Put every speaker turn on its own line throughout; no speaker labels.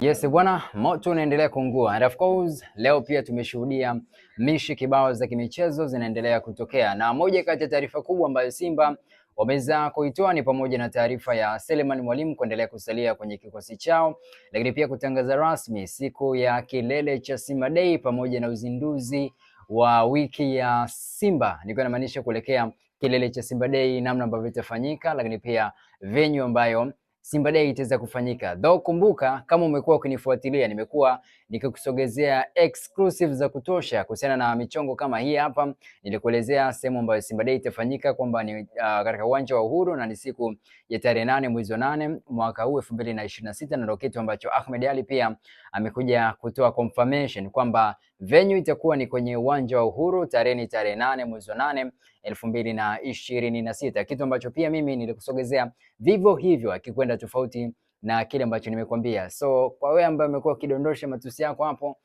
Yes bwana, moto unaendelea kuungua and of course leo pia tumeshuhudia mishi kibao za kimichezo zinaendelea kutokea, na moja kati ya taarifa kubwa ambayo Simba wameweza kuitoa ni pamoja na taarifa ya Selemani Mwalimu kuendelea kusalia kwenye kikosi chao, lakini pia kutangaza rasmi siku ya kilele cha Simba Day pamoja na uzinduzi wa wiki ya Simba, nikiwa namaanisha kuelekea kilele cha Simba Day, namna ambavyo itafanyika, lakini pia venue ambayo Simba Day itaweza kufanyika. Though kumbuka, kama umekuwa ukinifuatilia, nimekuwa nikikusogezea exclusive za kutosha kuhusiana na michongo kama hii hapa. Nilikuelezea sehemu ambayo Simba Day itafanyika kwamba ni katika uwanja wa Uhuru na ni siku ya tarehe 8 mwezi wa 8 mwaka huu 2026, na ndio kitu ambacho Ahmed Ally pia amekuja kutoa confirmation kwamba venue itakuwa ni kwenye uwanja wa Uhuru, tarehe ni tarehe 8 mwezi wa 8 2026, kitu ambacho pia mimi nilikusogezea vivyo hivyo, akikwenda tofauti na kile ambacho nimekwambia. So kwa wewe ambaye umekuwa ukidondosha matusi yako hapo,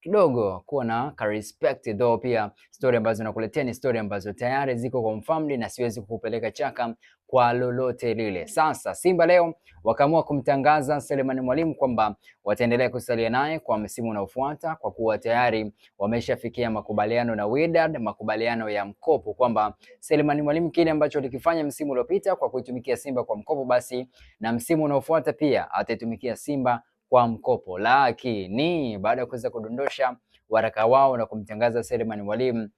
kidogo kuwa na respect, though pia story ambazo nakuletea ni story ambazo tayari ziko confirmed na siwezi kukupeleka chaka kwa lolote lile. Sasa Simba leo wakaamua kumtangaza Selemani Mwalimu kwamba wataendelea kusalia naye kwa msimu unaofuata, kwa kuwa tayari wameshafikia makubaliano na Wydad, makubaliano ya mkopo, kwamba Selemani Mwalimu kile ambacho alikifanya msimu uliopita kwa kuitumikia Simba kwa mkopo, basi na msimu unaofuata pia ataitumikia Simba kwa mkopo. Lakini baada ya kuweza kudondosha waraka wao na kumtangaza Selemani Mwalimu,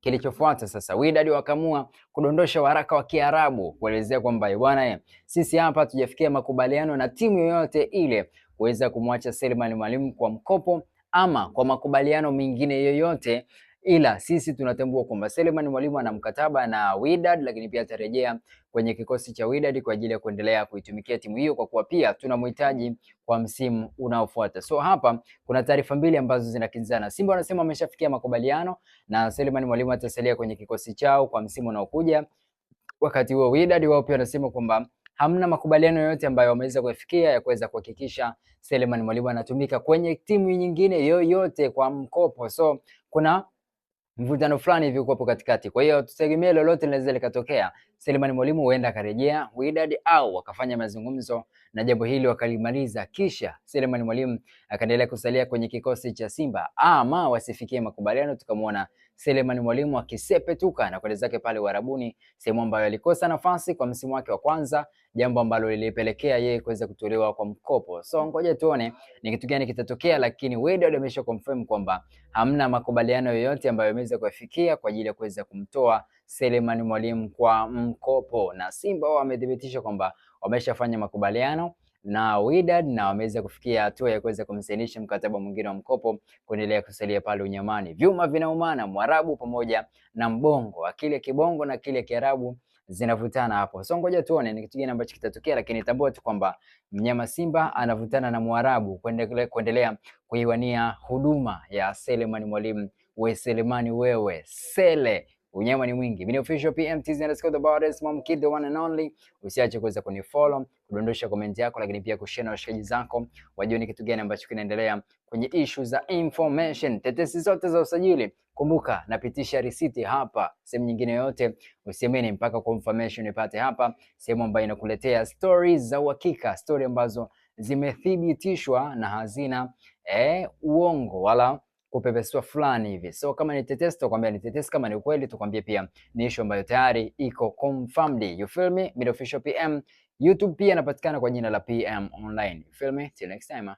kilichofuata sasa Wydad wakaamua kudondosha waraka wa Kiarabu kuelezea kwamba bwana, sisi hapa hatujafikia makubaliano na timu yoyote ile kuweza kumwacha Selemani Mwalimu kwa mkopo ama kwa makubaliano mengine yoyote, ila sisi tunatambua kwamba Selemani Mwalimu ana mkataba na Wydad, lakini pia atarejea kwenye kikosi cha Wydad kwa ajili ya kuendelea kuitumikia timu hiyo, kwa kuwa pia tunamhitaji kwa msimu unaofuata. So hapa kuna taarifa mbili ambazo zinakinzana. Simba wanasema wameshafikia makubaliano na Selemani Mwalimu atasalia kwenye kikosi chao kwa msimu unaokuja, wakati huo Wydad wao pia wanasema kwamba hamna makubaliano yoyote ambayo wameweza kufikia ya kuweza kuhakikisha Selemani Mwalimu anatumika kwenye timu nyingine yoyote kwa mkopo. So kuna mvutano fulani hivi uko katikati. Kwa hiyo tutegemee lolote linaweza likatokea. Selemani Mwalimu huenda akarejea Wydad au wakafanya mazungumzo na jambo hili wakalimaliza, kisha Selemani Mwalimu akaendelea kusalia kwenye kikosi cha Simba, ama wasifikie makubaliano tukamwona Selemani Mwalimu akisepetuka na kwenda zake pale Uarabuni, sehemu ambayo alikosa nafasi kwa msimu wake wa kwanza, jambo ambalo lilipelekea yeye kuweza kutolewa kwa mkopo. So ngoja tuone ni kitu gani kitatokea, lakini Wydad amesha confirm kwamba hamna makubaliano yoyote ambayo ameweza kufikia kwa ajili ya kuweza kumtoa Selemani Mwalimu kwa mkopo, na Simba wamethibitisha kwamba wameshafanya makubaliano na Wydad na wameweza kufikia hatua ya kuweza kumsainisha mkataba mwingine wa mkopo kuendelea kusalia pale unyamani. Vyuma vinaumana, Mwarabu pamoja na Mbongo, akili kibongo na akili Kiarabu zinavutana hapo. So ngoja tuone ni kitu gani ambacho kitatokea, lakini tambua tu kwamba mnyama Simba anavutana na Mwarabu kuendelea kuiwania huduma ya Selemani Mwalimu. We Selemani wewe Sele, unyama ni mwingi. Mimi ni official PMTZ_the mom kid the one and only. Usiache kuweza kunifollow, kudondosha comment yako, lakini pia kushare na washikaji zako wajue ni kitu gani ambacho kinaendelea kwenye issue za information. Tetesi zote za usajili, kumbuka napitisha risiti hapa, sehemu nyingine yote usiamini mpaka confirmation ipate hapa, sehemu ambayo inakuletea stories za uhakika, story ambazo zimethibitishwa na hazina uongo wala kupepeswa fulani hivi. So kama ni tetesi tukwambia ni tetesi, kama ni ukweli tukwambie pia ni issue ambayo tayari iko confirmed. You feel me? Mid official PM. YouTube pia napatikana kwa jina la PM Online. You feel me? Till next time.